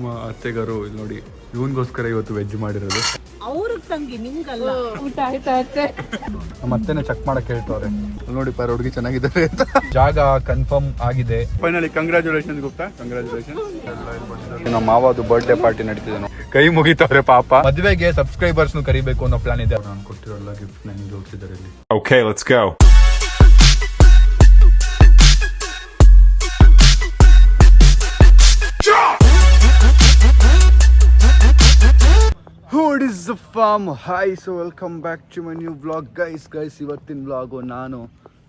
ನಮ್ಮ ಅತ್ತೆಗಾರು ಇಲ್ಲಿ ನೋಡಿ ಇವನ್ಗೋಸ್ಕರ ಇವತ್ತು ವೆಜ್ ಮಾಡಿರೋದು. ಅವ್ರಿಗೆ ತಂಗಿ ನಿಮ್ಗಲ್ಲ. ಊಟ ಆಯ್ತಾ ಅತ್ತೆ? ನಮ್ಮ ಅತ್ತೆನೇ ಚೆಕ್ ಮಾಡಕ್ ಹೇಳ್ತವ್ರೆ. ನೋಡಿ ಪಾರ ಹುಡುಗಿ ಚೆನ್ನಾಗಿದ್ದಾರೆ ಅಂತ. ಜಾಗ ಕನ್ಫರ್ಮ್ ಆಗಿದೆ ಫೈನಲಿ. Congratulation Gupta, congratulation. ನಮ್ಮ ಮಾವದು ಬರ್ತ್ಡೇ ಪಾರ್ಟಿ ನಡೀತಿದೆ. ಕೈ ಮುಗಿತವ್ರೆ ಪಾಪ. ಮದುವೆಗೆ ಸಬ್ಸ್ಕ್ರೈಬರ್ಸ್ ಕರಿಬೇಕು ಅನ್ನೋ ಪ್ಲಾನ್ ಇದೆ. ನಾನು ಕೊಟ್ಟಿರೋಲ್ಲ ಗಿಫ್ಟ್ ನಂಗೆ ಜೋಡಿಸಿದ್ದಾರೆ ಇಲ್ಲಿ. Okay, let's go. What is the farm? Hi, so welcome back to my new vlog. Guys, ಇವತ್ತಿನ ವ್ಲಾಗು ನಾನು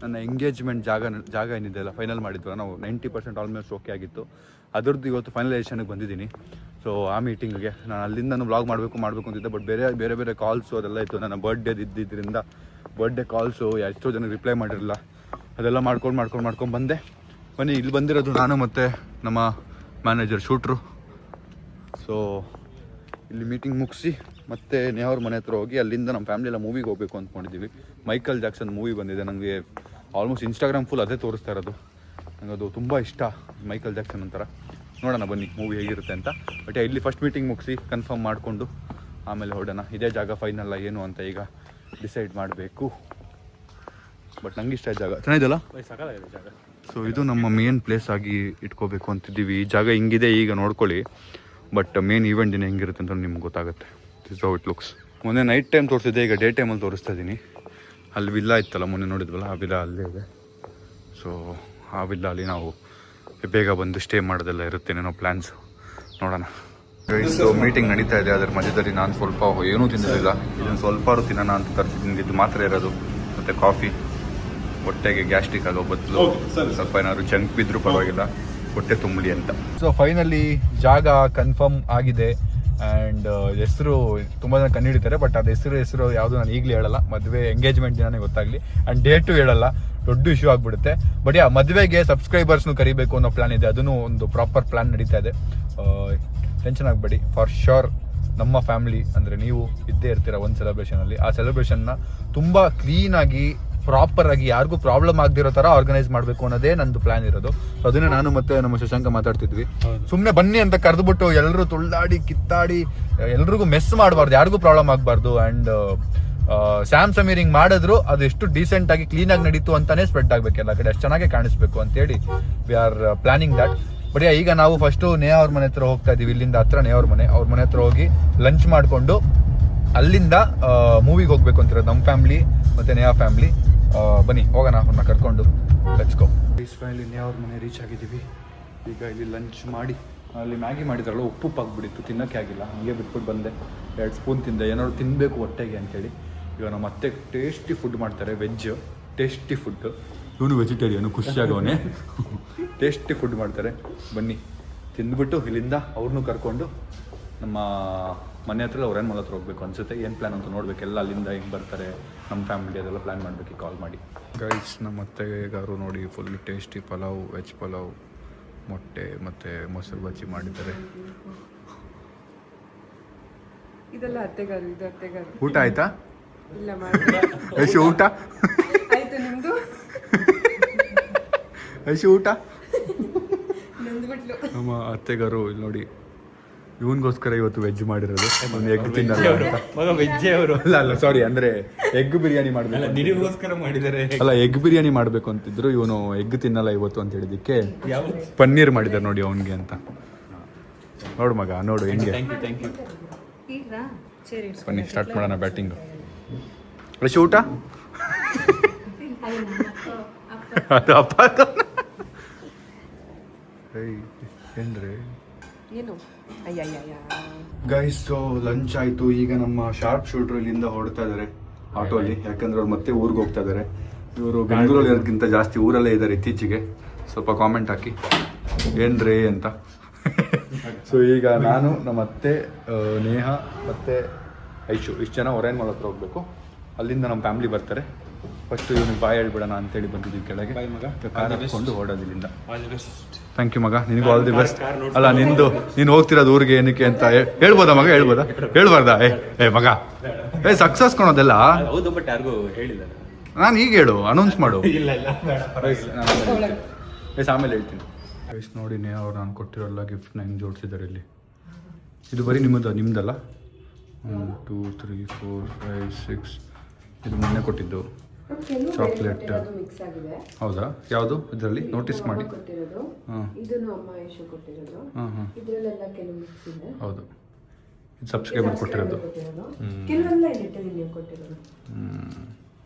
ನನ್ನ ಎಂಗೇಜ್ಮೆಂಟ್ ಜಾಗ ಏನಿದೆಯಲ್ಲ ಫೈನಲ್ ಮಾಡಿದ್ವಿ. ನಾವು 90% ಆಲ್ಮೋಸ್ಟ್ ಓಕೆ ಆಗಿತ್ತು. ಅದರದ್ದು ಇವತ್ತು ಫೈನಲೈಸೇಷನ್ಗೆ ಬಂದಿದ್ದೀನಿ. ಸೊ ಆ ಮೀಟಿಂಗ್ಗೆ ನಾನು ಅಲ್ಲಿಂದ ನಾನು ವ್ಲಾಗ್ ಮಾಡಬೇಕು ಅಂತಿದ್ದೆ. ಬಟ್ ಬೇರೆ ಕಾಲ್ಸು ಅದೆಲ್ಲ ಇತ್ತು. ನನ್ನ ಬರ್ಡೇ ಇದ್ದಿದ್ದರಿಂದ ಬರ್ಡೇ ಕಾಲ್ಸು ಎಷ್ಟೋ ಜನ ರಿಪ್ಲೈ ಮಾಡಿರಲಿಲ್ಲ. ಅದೆಲ್ಲ ಮಾಡ್ಕೊಂಡು ಬಂದೆ. ಬನ್ನಿ, ಇಲ್ಲಿ ಬಂದಿರೋದು ನಾನು ಮತ್ತು ನಮ್ಮ ಮ್ಯಾನೇಜರ್ ಶೂಟ್ರು. ಸೊ ಇಲ್ಲಿ ಮೀಟಿಂಗ್ ಮುಗಿಸಿ ಮತ್ತೆ ನೇಹವ್ರ ಮನೆ ಹತ್ರ ಹೋಗಿ ಅಲ್ಲಿಂದ ನಮ್ಮ ಫ್ಯಾಮಿಲಿ ಎಲ್ಲ ಮೂವಿಗೆ ಹೋಗಬೇಕು ಅಂದ್ಕೊಂಡಿದ್ದೀವಿ. ಮೈಕಲ್ ಜಾಕ್ಸನ್ ಮೂವಿ ಬಂದಿದೆ. ನನಗೆ ಆಲ್ಮೋಸ್ಟ್ ಇನ್ಸ್ಟಾಗ್ರಾಮ್ ಫುಲ್ ಅದೇ ತೋರಿಸ್ತಾ ಇರೋದು. ನನಗೆ ಅದು ತುಂಬ ಇಷ್ಟ, ಮೈಕಲ್ ಜಾಕ್ಸನ್ ಅಂತಾರೆ. ನೋಡೋಣ ಬನ್ನಿ ಮೂವಿ ಹೇಗಿರುತ್ತೆ ಅಂತ. ಬಟ್ ಇಲ್ಲಿ ಫಸ್ಟ್ ಮೀಟಿಂಗ್ ಮುಗಿಸಿ ಕನ್ಫರ್ಮ್ ಮಾಡಿಕೊಂಡು ಆಮೇಲೆ ಹೊರಡೋಣ. ಇದೇ ಜಾಗ ಫೈನಲ್ಲ ಏನು ಅಂತ ಈಗ ಡಿಸೈಡ್ ಮಾಡಬೇಕು. ಬಟ್ ನಂಗೆ ಇಷ್ಟ ಜಾಗ ಚೆನ್ನಾಗಿದೆಯಲ್ಲ. ಸೊ ಇದು ನಮ್ಮ ಮೇನ್ ಪ್ಲೇಸ್ ಆಗಿ ಇಟ್ಕೋಬೇಕು ಅಂತಿದ್ದೀವಿ. ಈ ಜಾಗ ಹಿಂಗಿದೆ, ಈಗ ನೋಡ್ಕೊಳ್ಳಿ. ಬಟ್ ಮೇನ್ ಈವೆಂಟ್ ದಿನ ಹೆಂಗಿರುತ್ತೆ ಅಂತ ನಿಮ್ಗೆ ಗೊತ್ತಾಗುತ್ತೆ. This how it looks. ಮೊನ್ನೆ ನೈಟ್ ಟೈಮ್ ತೋರಿಸಿದ್ದೆ, ಈಗ ಡೇ ಟೈಮಲ್ಲಿ ತೋರಿಸ್ತಾ ಇದ್ದೀನಿ. ಅಲ್ಲಿ ವಿಲ್ಲಾ ಇತ್ತಲ್ಲ ಮೊನ್ನೆ ನೋಡಿದ್ವಲ್ಲ, ಆ ವಿಲ್ಲಾ ಅಲ್ಲೇ ಇದೆ. ಸೊ ಆ ವಿಲ್ಲಾ ಅಲ್ಲಿ ನಾವು ಬೇಗ ಬಂದು ಸ್ಟೇ ಮಾಡೋದೆಲ್ಲ ಇರುತ್ತೆ. ಏನೋ ಪ್ಲ್ಯಾನ್ಸ್ ನೋಡೋಣ. ಸೊ ಮೀಟಿಂಗ್ ನಡೀತಾ ಇದೆ. ಅದರ ಮಧ್ಯದಲ್ಲಿ ನಾನು ಸ್ವಲ್ಪ ಏನೂ ತಿನ್ನಲಿಲ್ಲ. ಇದನ್ನು ಸ್ವಲ್ಪ ತಿನ್ನೋಣ ಅಂತ ತರಿಸಿದ್ದೀನಿ. ಇದು ಮಾತ್ರ ಇರೋದು ಮತ್ತು ಕಾಫಿ. ಹೊಟ್ಟೆಗೆ ಗ್ಯಾಸ್ಟ್ರಿಕ್ ಆಗೋ ಬದಲು ಸ್ವಲ್ಪ ಏನಾದ್ರು ಜಂಕ್ ಬಿದ್ದರೂ ಪರವಾಗಿಲ್ಲ, ಹೊಟ್ಟೆ ತುಂಬಲಿ ಅಂತ. ಸೊ ಫೈನಲಿ ಜಾಗ ಕನ್ಫರ್ಮ್ ಆಗಿದೆ. ಆ್ಯಂಡ್ ಹೆಸರು ತುಂಬ ಜನ ಕಂಡುಹಿಡಿತಾರೆ. ಬಟ್ ಅದು ಹೆಸರು ಯಾವುದು ನಾನು ಈಗಲೇ ಹೇಳಲ್ಲ. ಮದುವೆ ಎಂಗೇಜ್ಮೆಂಟ್ ದಿನನೇ ಗೊತ್ತಾಗಲಿ. ಆ್ಯಂಡ್ ಡೇಟು ಹೇಳಲ್ಲ, ದೊಡ್ಡ ಇಶ್ಯೂ ಆಗಿಬಿಡುತ್ತೆ. ಬಟ್ ಮದುವೆಗೆ ಸಬ್ಸ್ಕ್ರೈಬರ್ಸ್ನು ಕರಿಬೇಕು ಅನ್ನೋ ಪ್ಲಾನ್ ಇದೆ. ಅದನ್ನು ಒಂದು ಪ್ರಾಪರ್ ಪ್ಲಾನ್ ನಡೀತಾ ಇದೆ. ಟೆನ್ಷನ್ ಆಗಬೇಡಿ. ಫಾರ್ ಶ್ಯೂರ್ ನಮ್ಮ ಫ್ಯಾಮಿಲಿ ಅಂದರೆ ನೀವು ಇದ್ದೇ ಇರ್ತೀರ ಒಂದು ಸೆಲೆಬ್ರೇಷನಲ್ಲಿ. ಆ ಸೆಲೆಬ್ರೇಷನ್ನ ತುಂಬ ಕ್ಲೀನಾಗಿ ಪ್ರಾಪರ್ ಆಗಿ ಯಾರಿಗೂ ಪ್ರಾಬ್ಲಮ್ ಆಗದಿರೋ ಥರ ಆರ್ಗನೈಸ್ ಮಾಡಬೇಕು ಅನ್ನೋದೇ ನಂದು ಪ್ಲಾನ್ ಇರೋದು. ಅದನ್ನೇ ನಾನು ಮತ್ತೆ ನಮ್ಮ ಶಶಾಂಕ ಮಾತಾಡ್ತಿದ್ವಿ. ಸುಮ್ಮನೆ ಬನ್ನಿ ಅಂತ ಕರೆದುಬಿಟ್ಟು ಎಲ್ಲರೂ ತುಳ್ಳಾಡಿ ಕಿತ್ತಾಡಿ ಎಲ್ರಿಗೂ ಮೆಸ್ ಮಾಡಬಾರ್ದು, ಯಾರಿಗೂ ಪ್ರಾಬ್ಲಮ್ ಆಗಬಾರ್ದು. ಆ್ಯಂಡ್ ಸ್ಯಾಮ್ ಸಮೀರ್ ಹಿಂಗೆ ಮಾಡಿದ್ರು ಅದು ಎಷ್ಟು ಡೀಸೆಂಟ್ ಆಗಿ ಕ್ಲೀನಾಗಿ ನಡೀತು ಅಂತಾನೆ ಸ್ಪ್ರೆಡ್ ಆಗಬೇಕು ಎಲ್ಲ ಕಡೆ, ಅಷ್ಟು ಚೆನ್ನಾಗಿ ಕಾಣಿಸ್ಬೇಕು ಅಂತೇಳಿ we are planning that. But ಈಗ ನಾವು ಫಸ್ಟು ನೇಹ ಅವ್ರ ಮನೆ ಹತ್ರ ಹೋಗ್ತಾ ಇದೀವಿ. ಇಲ್ಲಿಂದ ಹತ್ರ ನೇಹ ಅವ್ರ ಮನೆ ಹತ್ರ ಹೋಗಿ ಲಂಚ್ ಮಾಡಿಕೊಂಡು ಅಲ್ಲಿಂದ ಮೂವಿಗೆ ಹೋಗ್ಬೇಕು ಅಂತಿರೋದು ನಮ್ಮ ಫ್ಯಾಮಿಲಿ ಮತ್ತು ನೇಹ ಫ್ಯಾಮಿಲಿ. ಬನ್ನಿ ಹೋಗೋಣ, ಅವ್ರನ್ನ ಕರ್ಕೊಂಡು. Let's go. ಫೈನಲಿ ನೇಹ ಅವ್ರ ಮನೆ ರೀಚ್ ಆಗಿದ್ದೀವಿ. ಈಗ ಇಲ್ಲಿ ಲಂಚ್ ಮಾಡಿ, ಅಲ್ಲಿ ಮ್ಯಾಗಿ ಮಾಡಿದ್ರಲ್ಲ ಉಪ್ಪು ಆಗಿಬಿಟ್ಟಿತ್ತು, ತಿನ್ನೋಕ್ಕೆ ಆಗಿಲ್ಲ. ಹಂಗೆ ಬಿಟ್ಬಿಟ್ಟು ಬಂದೆ. 2 ಸ್ಪೂನ್ ತಿಂದೆ, ಏನಾದ್ರು ತಿನ್ನಬೇಕು ಹೊಟ್ಟೆಗೆ ಅಂತೇಳಿ. ಈಗ ನಮ್ಮ ಅತ್ತೆ ಟೇಸ್ಟಿ ಫುಡ್ ಮಾಡ್ತಾರೆ, ವೆಜ್ ಟೇಸ್ಟಿ ಫುಡ್. ಇವನು ವೆಜಿಟೇರಿಯನು, ಖುಷಿಯಾಗವನೇ. ಟೇಸ್ಟಿ ಫುಡ್ ಮಾಡ್ತಾರೆ. ಬನ್ನಿ ತಿಂದ್ಬಿಟ್ಟು ಇಲ್ಲಿಂದ ಅವ್ರನ್ನೂ ಕರ್ಕೊಂಡು ನಮ್ಮ ಮನೆ ಹತ್ರ ಅವ್ರೇನು ಮನೆ ಹತ್ರ ಹೋಗ್ಬೇಕು ಅನ್ಸುತ್ತೆ. ಏನು ಪ್ಲ್ಯಾನ್ ಅಂತ ನೋಡ್ಬೇಕು. ಎಲ್ಲ ಅಲ್ಲಿಂದ ಹೆಂಗೆ ಬರ್ತಾರೆ ನಮ್ಮ ಫ್ಯಾಮಿಲಿ ಅದೆಲ್ಲ ಪ್ಲ್ಯಾನ್ ಮಾಡಬೇಕು. ಕಾಲ್ ಮಾಡಿ. ಗೈಸ್, ನಮ್ಮ ಅತ್ತೆಗಾರು ನೋಡಿ full tasty pulao, veg pulao, ಮೊಟ್ಟೆ ಮತ್ತು ಮೊಸರು ಬಜ್ಜಿ ಮಾಡಿದ್ದಾರೆ. ಇದೆಲ್ಲ ಅತ್ತೆಗಾರು, ಇದು ಅತ್ತೆಗಾರು. ಊಟ ಆಯ್ತಾ? ಇಲ್ಲ ಮಾಡಿ. ಯಶು ಊಟ ಆಯ್ತು, ನಿಮ್ದು? ಯಶು ಊಟ. ನಂದ್ಬಿಟ್ಲು ನಮ್ಮ ಅತ್ತೆಗಾರು ಇಲ್ಲಿ ನೋಡಿ ಇವನ್ಗೋಸ್ಕರ ಇವತ್ತು ವೆಜ್ ಮಾಡಿರೋದು. ಒಂದು ಎಗ್ ತಿನ್ನಲ್ಲ. ಅಲ್ಲ ಸಾರಿ, ಅಂದ್ರೆ ಎಗ್ ಬಿರಿಯಾನಿ ಮಾಡಬೇಕು ಮಾಡಿದ್ದಾರೆ. ಅಲ್ಲ, ಎಗ್ ಬಿರಿಯಾನಿ ಮಾಡಬೇಕು ಅಂತಿದ್ರು. ಇವನು ಎಗ್ ತಿನ್ನಲ್ಲ ಇವತ್ತು ಅಂತ ಹೇಳಿದಕ್ಕೆ ಪನ್ನೀರ್ ಮಾಡಿದ್ದಾರೆ ನೋಡಿ ಅವನಿಗೆ ಅಂತ. ನೋಡು ಮಗ, ನೋಡು ಹೆಂಗೆ. ಬನ್ನಿ ಸ್ಟಾರ್ಟ್ ಮಾಡೋಣ ಬ್ಯಾಟಿಂಗ್. ರಶಿ ಊಟ. ಅದು ಅಪ್ಪ ಏನ್ರಿ ಏನು? ಗೈಸ್, ಸೊ ಲಂಚ್ ಆಯಿತು. ಈಗ ನಮ್ಮ ಶಾರ್ಪ್ ಶೂಟ್ರು ಇಲ್ಲಿಂದ ಹೊರಡ್ತಾ ಇದ್ದಾರೆ ಆಟೋಲ್ಲಿ. ಯಾಕಂದ್ರೆ ಅವ್ರು ಮತ್ತೆ ಊರಿಗೆ ಹೋಗ್ತಾ ಇದ್ದಾರೆ. ಇವರು ಬೆಂಗಳೂರಲ್ಲಿ ಇರೋದಕ್ಕಿಂತ ಜಾಸ್ತಿ ಊರಲ್ಲೇ ಇದ್ದಾರೆ ಇತ್ತೀಚೆಗೆ. ಸ್ವಲ್ಪ ಕಾಮೆಂಟ್ ಹಾಕಿ ಏನ್ರಿ ಅಂತ. ಸೊ ಈಗ ನಾನು, ನಮ್ಮ ಅತ್ತೆ, ನೇಹ ಮತ್ತು ಐಶು ಇಷ್ಟು ಜನ ಹೊರೇನ್ ಮಾಲ್ ಹತ್ರ ಹೋಗ್ಬೇಕು. ಅಲ್ಲಿಂದ ನಮ್ಮ ಫ್ಯಾಮಿಲಿ ಬರ್ತಾರೆ. ಫಸ್ಟು ಇವನಿಗೆ ಬಾಯ್ ಹೇಳ್ಬಿಡೋಣ ಅಂತೇಳಿ ಬಂದಿದ್ದೀವಿ ಕೆಳಗೆ. ಕಾರ್ ಹಾಕ್ಕೊಂಡು ಹೊರಡೋದಿಲ್ಲಿಂದ. ಥ್ಯಾಂಕ್ ಯು ಮಗ, ನಿನಗೂ ಆಲ್ ದಿ ಬೆಸ್ಟ್. ಅಲ್ಲ, ನೀನು ಹೋಗ್ತಿರೋದು ಊರಿಗೆ ಏನಕ್ಕೆ ಅಂತ ಹೇಳ್ಬೋದಾ ಮಗ? ಹೇಳ್ಬಾರ್ದಾ? ಏ ಮಗ, ಸಕ್ಸಸ್ ಕೊಡೋದೆಲ್ಲ ಹೌದು, ಬಟ್ ಯಾರಿಗೂ ಹೇಳಿಲ್ಲ. ನಾನು ಈಗ ಹೇಳು, ಅನೌನ್ಸ್ ಮಾಡು. ಆಮೇಲೆ ಹೇಳ್ತೀನಿ. ನೋಡಿ, ಅವ್ರು ನಾನು ಕೊಟ್ಟಿರೋಲ್ಲ ಗಿಫ್ಟ್ನ ಹೆಂಗೆ ಜೋಡಿಸಿದ್ದಾರೆ ಇಲ್ಲಿ. ಇದು ಬರೀ ನಿಮ್ಮದಲ್ಲ 1 2 3 4 5 6 ಇದು ಮೊನ್ನೆ ಕೊಟ್ಟಿದ್ದು ಚಾಕ್ಲೇಟ್. ಮಿಕ್ಸ್ ಆಗಿದೆ. ಹೌದಾ? ಯಾವುದು ಇದರಲ್ಲಿ ನೋಟಿಸ್ ಮಾಡಿ. ಕೊಟ್ಟಿರೋದು ಹಾಂ ಇದನ್ನು ಅಮ್ಮ ಯಶು ಕೊಟ್ಟಿರೋದು. ಹಾಂ ಹಾಂ ಇದರಲ್ಲೆಲ್ಲ ಕೆಲವು ಮಿಕ್ಸ್ ಇದೆ. ಹೌದು, ಇದು ಸಬ್ಸ್ಕ್ರೈಬರ್ ಕೊಟ್ಟಿರೋದು. ಕೆಲವೆಲ್ಲ ಇಟ್ಟಿದ್ದೀವಿ ನೀವು ಕೊಟ್ಟಿರೋದು.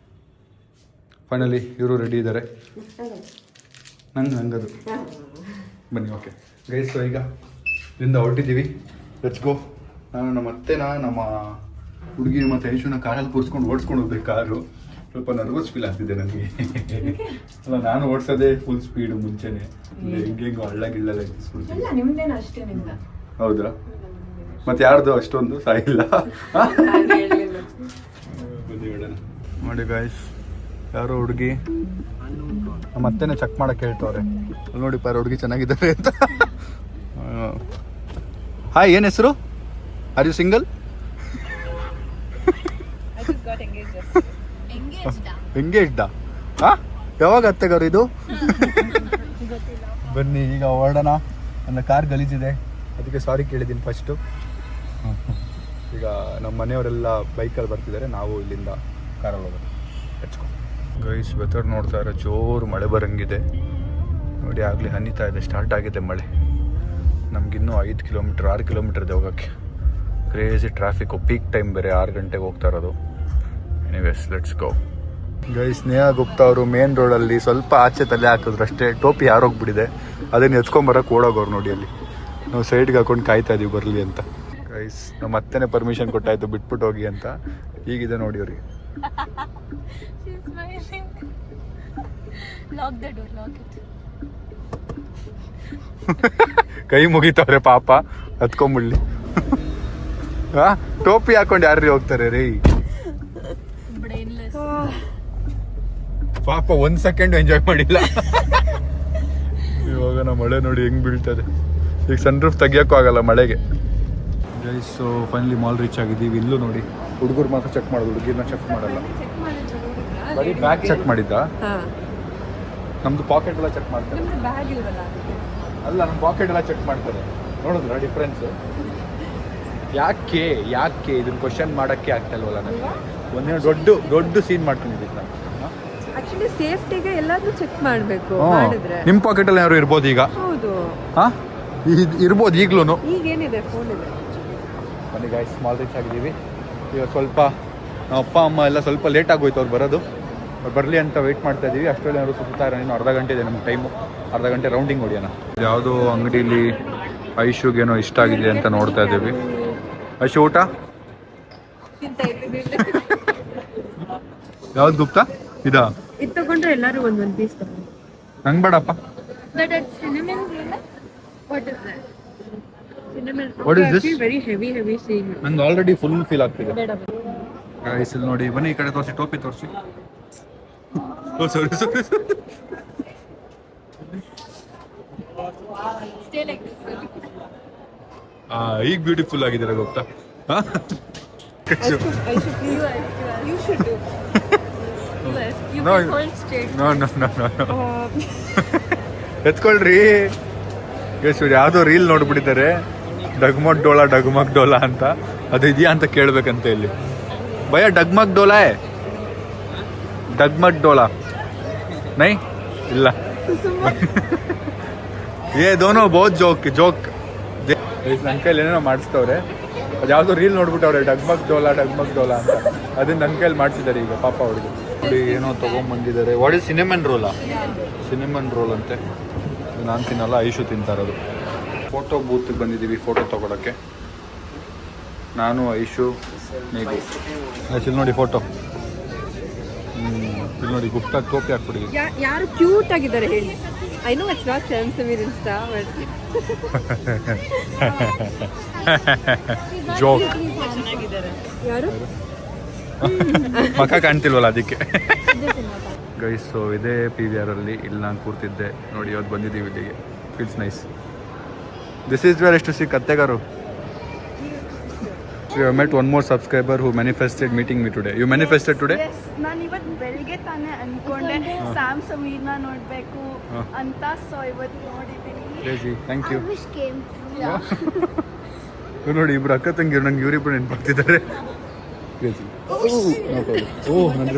ಫೈನಲಿ ಇವರು ರೆಡಿ ಇದ್ದಾರೆ. ಹಂಗದು ಬನ್ನಿ. ಓಕೆ ಗೈಸ್, ಸೊ ಈಗ ಇಲ್ಲಿಂದ ಹೊರಟಿದ್ದೀವಿ. Let's go. ನಾನು ನಮ್ಮ ಹುಡುಗಿ ಮತ್ತು ಐಶುನ ಕಾರಲ್ಲಿ ಕೂರಿಸ್ಕೊಂಡು ಓಡಿಸ್ಕೊಂಡು ಹೋಗ್ಬೇಕು. ಕಾರು ಸ್ವಲ್ಪ ನರ್ವಸ್ ಫೀಲ್ ಆಗ್ತಿದೆ ನನಗೆ. ಅಲ್ಲ, ನಾನು ಓಡಿಸೋದೇ ಫುಲ್ ಸ್ಪೀಡು ಮುಂಚೆನೆ. ಹೆಂಗೆಂಗೋ ಹಳ್ಳ ಗಿಳ್ಳೆಲ್ಲ ಎತ್ತಿಸ್ಬಿಡ್ತೀನಿ. ನಿಮ್ದೇನು ಅಷ್ಟೇ ನಿಮ್ದ. ಹೌದಾ? ಮತ್ತೆ ಯಾರ್ದು ಅಷ್ಟೊಂದು ಸಾಯಿಲ್ಲ. ಬನ್ನಿ ಹೇಳೋಣ. ನೋಡಿ ಗಾಯ್ಸ್, ಯಾರೋ ಹುಡುಗಿ ಮತ್ತೇನೆ ಚೆಕ್ ಮಾಡಕ್ಕೆ ಹೇಳ್ತವ್ರೆ. ಅಲ್ಲಿ ನೋಡಿ ಪಾರ ಹುಡುಗಿ ಚೆನ್ನಾಗಿದ್ದಾರೆ ಅಂತ. ಹಾಯ್, ಏನು ಹೆಸರು? Are you single? ಎಂಗೇಜ್ಡಾ? ಹಾಂ, ಯಾವಾಗ ಅತ್ತೆಗಾರು ಇದು? ಬನ್ನಿ ಈಗ ಹೊರಡೋಣ. ನನ್ನ ಕಾರ್ ಗಲೀಜಿದೆ, ಅದಕ್ಕೆ ಸಾರಿ ಕೇಳಿದ್ದೀನಿ ಫಸ್ಟು. ಈಗ ನಮ್ಮ ಮನೆಯವರೆಲ್ಲ ಬೈಕಲ್ಲಿ ಬರ್ತಿದ್ದಾರೆ, ನಾವು ಇಲ್ಲಿಂದ ಕಾರಲ್ಲಿ ಹೋಗೋದು. ಹೆಚ್ಕೊ ಗೈಸ್, ವೆದರ್ ನೋಡ್ತಾ ಇರೋ ಜೋರು ಮಳೆ ಬರೋಂಗಿದೆ ನೋಡಿ. ಆಗಲಿ ಹನಿತಾ ಇದೆ, ಸ್ಟಾರ್ಟ್ ಆಗಿದೆ ಮಳೆ. ನಮಗಿನ್ನೂ 5 ಕಿಲೋಮೀಟ್ರ್ 6 ಕಿಲೋಮೀಟ್ರ್ ಇದೆ ಹೋಗೋಕ್ಕೆ. ಕ್ರೇಜಿ ಟ್ರಾಫಿಕ್ಕು, ಪೀಕ್ ಟೈಮ್ ಬೇರೆ, 6 ಗಂಟೆಗೆ ಹೋಗ್ತಾ ಇರೋದು. Anyways, let's go. ಗೈಸ್, ಸ್ನೇಹ ಗುಪ್ತಾ ಅವರು ಮೇನ್ ರೋಡಲ್ಲಿ ಸ್ವಲ್ಪ ಆಚೆ ತಲೆ ಹಾಕಿದ್ರು ಅಷ್ಟೇ. ಟೋಪಿ ಯಾರೋಗ್ಬಿಟ್ಟಿದೆ, ಅದನ್ನು ಎತ್ಕೊಂಬರಕ್ಕೆ ಓಡೋಗೋರು ನೋಡಿ. ಅಲ್ಲಿ ನಾವು ಸೈಡ್ಗೆ ಹಾಕೊಂಡು ಕಾಯ್ತಾ ಇದೀವಿ ಬರಲಿ ಅಂತ. ಗೈಸ್, ನಮ್ಮ ಅತ್ತೆನೇ ಪರ್ಮಿಷನ್ ಕೊಟ್ಟಾಯ್ತು ಬಿಟ್ಬಿಟ್ಟು ಹೋಗಿ ಅಂತ. ಹೀಗಿದೆ ನೋಡಿ ಅವ್ರಿಗೆ. ಕೈ ಮುಗಿತವ್ರೆ ಪಾಪ, ಹತ್ಕೊಂಬಿಡ್ಲಿ. ಟೋಪಿ ಹಾಕೊಂಡು ಯಾರ್ರಿ ಹೋಗ್ತಾರೆ ರೀ ಪಾಪ. 1 ಸೆಕೆಂಡ್ ಎಂಜಾಯ್ ಮಾಡಿಲ್ಲ. ಇವಾಗ ನಮ್ಮ ಮಳೆ ನೋಡಿ ಹೆಂಗ್ ಬೀಳ್ತದೆ. ಈಗ ಸನ್ ರೂಫ್ ತೆಗಿಯೋಕ್ಕೂ ಆಗಲ್ಲ ಮಳೆಗೆ. Guys, so finally mall reach ಆಗಿದ್ದೀವಿ. ಇಲ್ಲೂ ನೋಡಿ ಹುಡುಗರು ಮಾತ್ರ ಚೆಕ್ ಮಾಡೋದು, ಹುಡುಗಿರ್ನ ಚೆಕ್ ಮಾಡಲ್ಲ. ಬರೀ ಬ್ಯಾಗ್ ಚೆಕ್ ಮಾಡಿದ್ದ. ನಮ್ದು ಪಾಕೆಟ್ ಎಲ್ಲ ಚೆಕ್ ಮಾಡ್ತಾರೆ. ಅಲ್ಲ, ನಮ್ಮ ಪಾಕೆಟ್ ಎಲ್ಲ ಚೆಕ್ ಮಾಡ್ತಾರೆ. ನೋಡಿದ್ರ ಡಿಫ್ರೆನ್ಸ್? ಯಾಕೆ ಇದನ್ನ ಕ್ವಶನ್ ಮಾಡಕ್ಕೆ ಆಗ್ತಾ ಇಲ್ವಲ್ಲ ನನಗೆ. ಒಂದೇ ದೊಡ್ಡ ಸೀನ್ ಮಾಡ್ಕೊಂಡಿದ್ದೀನಿ ನಾನು. ಆಕ್ಚುಲಿ ಸೇಫ್ಟಿಗೆ ಎಲ್ಲಾದ್ರೂ ಚೆಕ್ ಮಾಡಬೇಕು. ಮಾಡಿದ್ರೆ ನಿಮ್ಮ ಪಾಕೆಟಲ್ಲಿ ಯಾರು ಇರ್ಬೋದು ಈಗ? ಹೌದು, ಇರ್ಬೋದು ಈಗಲೂ. ಈಗೇನಿದೆ, ಫೋನ್ ಇದೆ. ಬನ್ನಿ ಗಾಯ್ಸ್, ಸ್ಮಾಲ್ ರೀಚ್ ಆಗಿದ್ದೀವಿ. ಈಗ ಸ್ವಲ್ಪ ನಮ್ಮ ಅಪ್ಪ ಅಮ್ಮ ಎಲ್ಲ ಸ್ವಲ್ಪ ಲೇಟ್ ಆಗೋಯ್ತು ಅವ್ರು ಬರೋದು. ಅವ್ರು ಬರಲಿ ಅಂತ ವೆಯ್ಟ್ ಮಾಡ್ತಾ ಇದ್ದೀವಿ. ಅಷ್ಟರಲ್ಲಿ ಅವರು ಸುತ್ತಾ ಇರೋ, ಇನ್ನು ಅರ್ಧ ಗಂಟೆ ಇದೆ ನಮ್ಗೆ ಟೈಮು. ಅರ್ಧ ಗಂಟೆ ರೌಂಡಿಂಗ್ ಹೊಡಿಯೋಣ. ಯಾವುದೋ ಅಂಗಡಿಲಿ ಐಶುಗೇನೋ ಇಷ್ಟ ಆಗಿದೆ ಅಂತ ನೋಡ್ತಾ ಇದ್ದೀವಿ. ಐಶು, ಊಟ ಯಾವ್ದು ಗುಪ್ತಾ? ಇದಾ? ಇದು ತಗೊಂಡ್ರೆ ಎಲ್ಲರೂ ಒಂದೊಂದು ಪೀಸ್ ತಗೊಂಡು. ನಂಗೆ ಬೇಡಪ್ಪ. What is this? Very heavy seeing. ನಂಗೆ ಆಲ್ರೆಡಿ ಫುಲ್ ಫೀಲ್ ಆಗ್ತಿದೆ. ಗೈಸ್, ಇಲ್ಲಿ ನೋಡಿ, ಬನ್ನಿ ಈ ಕಡೆ ತೋರಿಸಿ, ಟೋಪಿ ತೋರಿಸಿ. ಸಾರಿ. ಈಗ ಬ್ಯೂಟಿಫುಲ್ ಆಗಿದ್ದಾರೆ ಗೊತ್ತಾ? ಎತ್ಕೊಳ್ರಿ. ಗೈಸ್, ಇವ್ರು ಯಾವುದೋ ರೀಲ್ ನೋಡ್ಬಿಟ್ಟಿದ್ದಾರೆ, ಡಗ್ಮಗ್ ಡೋಲಾ ಅಂತ. ಅದು ಇದೆಯಾ ಅಂತ ಕೇಳ್ಬೇಕಂತ ಇಲ್ಲಿ. ಭಯ ಡಗ್ಮಗ್ ಡೋಲಾ ನೈ ಇಲ್ಲ. ಏ ದೋನೋ ಬಹುತ್ ಜೋಕ್. ನನ್ನ ಕೈಲಿ ಏನೇನೋ ಮಾಡಿಸ್ತವ್ರೆ. ಅದು ಯಾವುದೋ ರೀಲ್ ನೋಡ್ಬಿಟ್ಟವ್ರೆ, ಡಗ್ಮಗ್ ಡೋಲಾ ಅಂತ. ಅದನ್ನ ನನ್ನ ಕೈಲಿ ಮಾಡಿಸಿದ್ದಾರೆ ಈಗ ಪಾಪ ಅವ್ರಿಗೆ. ನೋಡಿ ಏನೋ ತೊಗೊಂಬಂದಿದ್ದಾರೆ. ವಾಟ್ ಇಸ್ ಸಿನೆಮನ್ ರೋಲ್ ಅಂತೆ. ನಾನು ತಿನ್ನಲ್ಲ, ಐಶು ತಿಂತಾ ಇರೋದು. ಫೋಟೋ ಬೂತ್ಗೆ ಬಂದಿದ್ದೀವಿ ಫೋಟೋ ತೊಗೊಳಕ್ಕೆ. ನಾನು, ಐಶು, ನೀಗು. ಇಲ್ಲಿ ನೋಡಿ ಫೋಟೋ. ಇಲ್ಲಿ ನೋಡಿ ಗುಪ್ತಾ ಟೋಪಿ ಹಾಕ್ಬಿಟ್ಟಿದ್ದೀವಿ. ಯಾರು ಕ್ಯೂಟ್ ಆಗಿದ್ದಾರೆ ಹೇಳಿ. I know it's not Sameer insta, but joke. ಯಾರು ಮಕ್ಕ ಕಾಣ್ತಿಲ್ವಲ್ಲ ಅದಕ್ಕೆ. ಗೈಸ್, ಸೊ ಇದೇ PVR ಅಲ್ಲಿ ಇಲ್ಲಿ ನಾನು ಕೂರ್ತಿದ್ದೆ ನೋಡಿ. ಇವತ್ತು ಬಂದಿದ್ದೀವಿ ಇಲ್ಲಿಗೆ. Feels nice. This is where ಎಷ್ಟು C ಕತ್ತೆಗಾರು. We have met one more subscriber who manifested meeting me today. You manifested today? Yes, ನಾನು ಇವತ್ತು ಬೆಳಗ್ಗೆ ತಾನೇ ಅನ್ಕೊಂಡೆ ಸ್ಯಾಮ್ ಸಮೀರ್ನ ನೋಡಬೇಕು ಅಂತ. ಸೊ ಇವತ್ತು ನೋಡಿದ್ದೀನಿ. Crazy. Thank you. I wish came true. ನೋಡಿ ಇಬ್ರು ಅಕ್ಕ ತಂಗಿರು ನಂಗೆ ಇವರಿಬ್ರು ನೆನ್ಪಾಗ್ತಿದ್ದಾರೆ. ಓಹ್ ನನ್ನ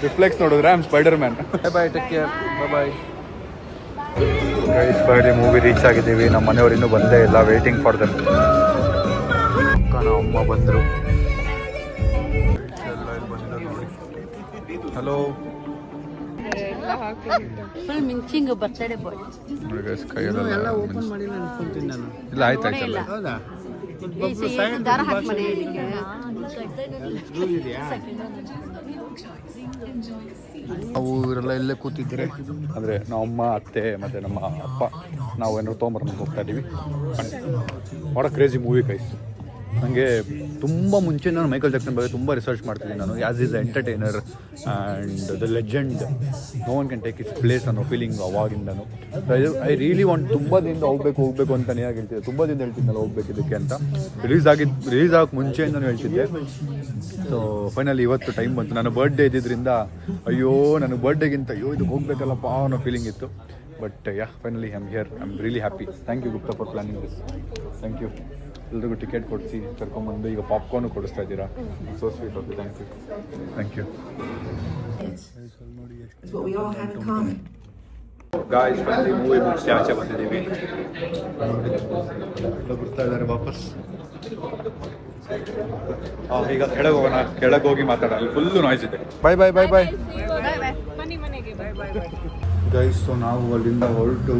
ರಿಫ್ಲೆಕ್ಸ್ ನೋಡಿದ್ರೆ I am Spider Man. Boy take care boy. Guys finally movie reach ಆಗಿದ್ದೀವಿ. ನಮ್ಮ ಮನೆಯವ್ರು ಇನ್ನೂ ಬಂದೇ ಇಲ್ಲ, ವೇಟಿಂಗ್ ಫಾರ್ ದಮ್. ಅಮ್ಮ ಬಂದರು. Hello full ಮಿಂಚಿಂಗ್ birthday boy. ನೋಡಿ ಗೈಸ್ ಕೈಯೆಲ್ಲ ಇಲ್ಲ ಆಯ್ತು ಆಯ್ತಲ್ಲ. ದಾರ ಹಾಕಿ ಮನೆ ನಾವು ಇವರೆಲ್ಲ ಇಲ್ಲೇ ಕೂತಿದ್ರೆ ಅಂದರೆ ನಮ್ಮ ಅತ್ತೆ ಮತ್ತು ನಮ್ಮ ಅಪ್ಪ ನಾವು ಏನಾದ್ರು ತೊಗೊಂಬರ್ಕೊಂಡು ಹೋಗ್ತಾ ಇದ್ದೀವಿ. What a crazy movie guys. ನನಗೆ ತುಂಬ ಮುಂಚೆ ನಾನು ಮೈಕಲ್ ಜಾಕ್ಸನ್ ಬಗ್ಗೆ ತುಂಬ ರಿಸರ್ಚ್ ಮಾಡ್ತಿದ್ದೀನಿ ನಾನು. As is entertainer and the legend, no one can take his place ಅನ್ನೋ ಫೀಲಿಂಗ್ ಅವಾಗಿಂದನು. ಐ ರಿಯಲಿ ವಾಂಟ್ ತುಂಬ ದಿನದಿಂದ ಹೋಗಬೇಕು ಅಂತ ಯಾಕೆ ಹೇಳ್ತಿದ್ದೆ, ತುಂಬ ದಿನ ಹೇಳ್ತಿದ್ದೆನಲ್ಲ ಹೋಗ್ಬೇಕು ಇದಕ್ಕೆ ಅಂತ. ರಿಲೀಸ್ ಆಗಕ್ಕೆ ಮುಂಚೆಯಿಂದನೂ ಹೇಳ್ತಿದ್ದೆ. ಸೊ ಫೈನಲಿ ಇವತ್ತು ಟೈಮ್ ಬಂತು. ನನ್ನ ಬರ್ಡೇ ಇದ್ದಿದ್ದರಿಂದ ಅಯ್ಯೋ ನನಗೆ ಬರ್ಡೇಗಿಂತ ಅಯ್ಯೋ ಇದಕ್ಕೆ ಹೋಗ್ಬೇಕಲ್ಲಪ್ಪ ಅನ್ನೋ ಫೀಲಿಂಗ್ ಇತ್ತು. But ya finally I am here. I am really happy. Thank you Gupta for planning this. Thank you. ಎಲ್ರಿಗೂ ಟಿಕೆಟ್ ಕೊಡಿಸಿ ಕರ್ಕೊಂಬಂದು ಈಗ ಪಾಪ್ಕಾರ್ನು ಕೊಡಿಸ್ತಾ ಇದ್ದೀರಾ. So sweet of you. Thank you. Guys finally movie ಮುಗಿಸಿ ಆಚೆ ಬಂದಿದ್ದೀವಿ. ಬರ್ತಾ ಇದ್ದಾರೆ ವಾಪಸ್. ಈಗ ಕೆಳಗೆ ಹೋಗಿ ಮಾತಾಡೋಣ. ಫುಲ್ಲು ನಾಯ್ಸ್ ಇದೆ. ಬಾಯ್ ಬಾಯ್ ಬಾಯ್ ಬಾಯ್ ಗೈಸ್. ಸೊ ನಾವು ಅಲ್ಲಿಂದ ಹೊರಟು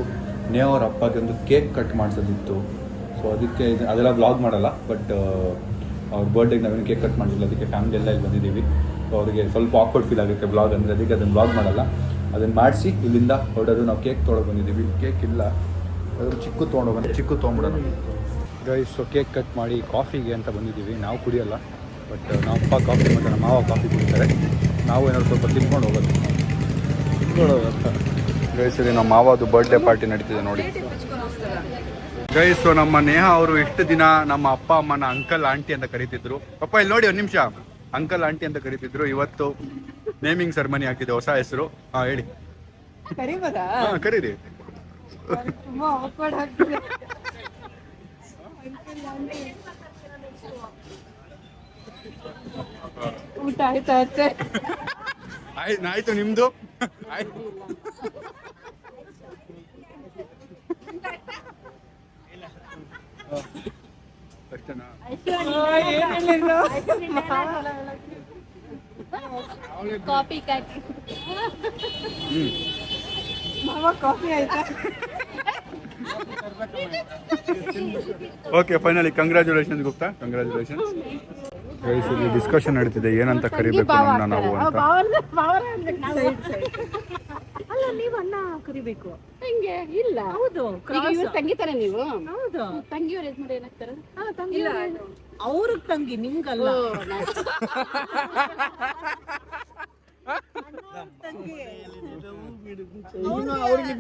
ನೇವರ ಅಪ್ಪಗೆ ಒಂದು ಕೇಕ್ ಕಟ್ ಮಾಡಿಸೋದಿತ್ತು. ಸೊ ಅದಕ್ಕೆ ಅದೆಲ್ಲ ವ್ಲಾಗ್ ಮಾಡಲ್ಲ, ಬಟ್ ಅವ್ರ ಬರ್ಡೇಗೆ ನಾವೇನು ಕೇಕ್ ಕಟ್ ಮಾಡಿಲ್ಲ. ಅದಕ್ಕೆ ಫ್ಯಾಮಿಲಿ ಎಲ್ಲ ಇಲ್ಲಿ ಬಂದಿದ್ದೀವಿ. ಸೊ ಅವರಿಗೆ ಸ್ವಲ್ಪ ಆಕ್ವರ್ಡ್ ಫೀಲ್ ಆಗುತ್ತೆ ವ್ಲಾಗ್ ಅಂದರೆ, ಅದಕ್ಕೆ ಅದನ್ನು ವ್ಲಾಗ್ ಮಾಡಲ್ಲ. ಅದನ್ನು ಮಾಡಿಸಿ ಇಲ್ಲಿಂದ ಹೊರಡೋದು. ನಾವು ಕೇಕ್ ತೊಗೊಂಡು ಬಂದಿದ್ದೀವಿ. ಕೇಕ್ ಇಲ್ಲ, ಅದ್ರ ಚಿಕ್ಕು ತೊಗೊಂಬಿಡೋಣ ಗೈಸ್. ಸೊ ಕೇಕ್ ಕಟ್ ಮಾಡಿ ಕಾಫಿಗೆ ಅಂತ ಬಂದಿದ್ದೀವಿ. ನಾವು ಕುಡಿಯಲ್ಲ, ಬಟ್ ನಮ್ಮ ಅಪ್ಪ ಕಾಫಿ ಮತ್ತು ನಮ್ಮ ಮಾವ ಕಾಫಿ ಕುಡಿತಾರೆ. ನಾವು ಏನಾದ್ರು ಸ್ವಲ್ಪ ತಿನ್ಕೊಂಡು ಹೋಗೋದು ಗೈಸ್. ಇಲ್ಲಿ ನಮ್ಮ ಮಾವದು ಬರ್ಡೇ ಪಾರ್ಟಿ ನಡೀತಿದೆ ನೋಡಿ ಗೈಸ್. ಸೊ ನಮ್ಮ ನೇಹ ಅವರು ಇಷ್ಟು ದಿನ ನಮ್ಮ ಅಪ್ಪ ಅಮ್ಮನ ಅಂಕಲ್ ಆಂಟಿ ಅಂತ ಕರೀತಿದ್ರು. ಪಪ್ಪ ಇಲ್ಲಿ ನೋಡಿ ಒಂದು ನಿಮಿಷ, ಅಂಕಲ್ ಆಂಟಿ ಅಂತ ಕರೀತಿದ್ರು. ಇವತ್ತು ನೇಮಿಂಗ್ ಸೆರೆಮನಿ ಹಾಕಿದೆ, ಹೊಸ ಹೆಸರು. ಹೇಳಿ. ಕರೀರಿ. ಊಟ ಆಯ್ತಾ? ಆಯ್ತು ನಿಮ್ದು? ಕಾಫಿ ಕಾಫಿ ಆಯ್ತಾ? Okay finally congratulations Gupta, congratulations. Guys ಇಲ್ಲಿ ಡಿಸ್ಕಷನ್ ನಡೀತಿದೆ ಏನಂತ ಕರಿಬೇಕು ನಮ್ಮನ್ನ ನಾವು ಅಂತ. ಅಲ್ಲ ನೀವು ಅಣ್ಣ ಕರಿಬೇಕು. ತಂಗಿ ಇಲ್ಲ. ಹೌದು, ಈಗ ಇವ್ರು ತಂಗಿತಾನೆ ನೀವು? ಹೌದು. ತಂಗಿಯವ್ರು ಯಜಮಾನ ಏನಾಗ್ತಾರೆ? ಅವ್ರಿಗೆ ತಂಗಿ, ನಿಮ್ಗಲ್ಲ.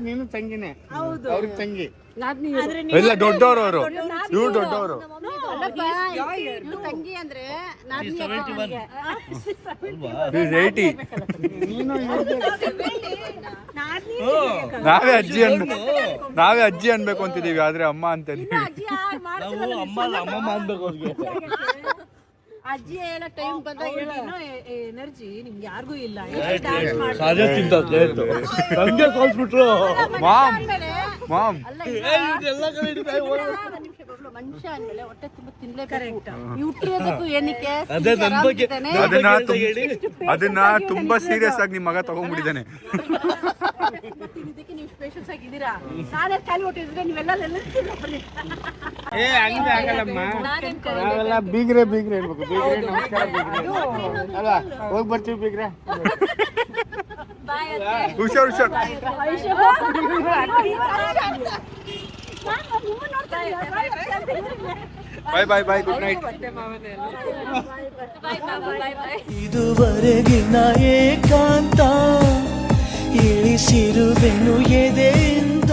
ನೀನು ತಂಗಿನೇ. ಹೌದು, ಅವ್ರಿಗೆ ತಂಗಿ. ಇಲ್ಲ ದೊಡ್ಡವರು ಅವರು, ಇವ್ರು ದೊಡ್ಡವರು. ತಂಗಿ ಅಂದ್ರೆ 80. ನಾವೇ ಅಜ್ಜಿ ಅನ್ಬೇಕು ಅಂತಿದೀವಿ, ಆದ್ರೆ ಅಮ್ಮ ಅಂತ ಅಮ್ಮಮ್ಮ ಅನ್ಬೇಕು ಅವ್ರಿಗೆ. ಅಜ್ಜಿ ಏನೋ ಟೈಮ್ ಬಂದಾಗ ಎನರ್ಜಿ ನಿಮ್ಗೆ ಯಾರಿಗೂ ಇಲ್ಲ. ಮಾಮ್ ಮನುಷ್ಯ ಅಂದ್ಮೇಲೆ ಹೊಟ್ಟೆ ತುಂಬ ತಿನ್ಲೇಬೇಕು. ಹುಟ್ಟಿರೋದಕ್ಕೂ ಏನಕ್ಕೆ ಅದನ್ನ ತುಂಬಾ ಸೀರಿಯಸ್ ಆಗಿ ನಿಮ್ಮ ಮಗ ತಗೊಂಡ್ಬಿಟ್ಟಿದ್ದಾನೆ. ಇದಕ್ಕೆ ನೀವು ಸ್ಪೆಷಲ್ಸ್ ಆಗಿದ್ದೀರಾ. ನಾನೇ ಖಾಲಿ ಹೊಟ್ಟಿದ್ರೆ ನೀವೆಲ್ಲ ಹಂಗೆ ಆಗಲ್ಲಮ್ಮ. ನಾವೆಲ್ಲ ಬೀಗ್ರೆ ಹೇಳ್ಬೇಕು. ಬೀಗ್ರೆ ನಮಸ್ಕಾರ ಬೀಗ್ರೆ ಅಲ್ಲ, ಹೋಗಿ ಬರ್ತೀವಿ ಬೀಗ್ರೆ. ಹುಷಾರ್. Bye good night. ಇದುವರೆಗಿನ ಏಕಾಂತ ಇಳಿಸಿರುವೆನು ಎದೆಯಿಂದ.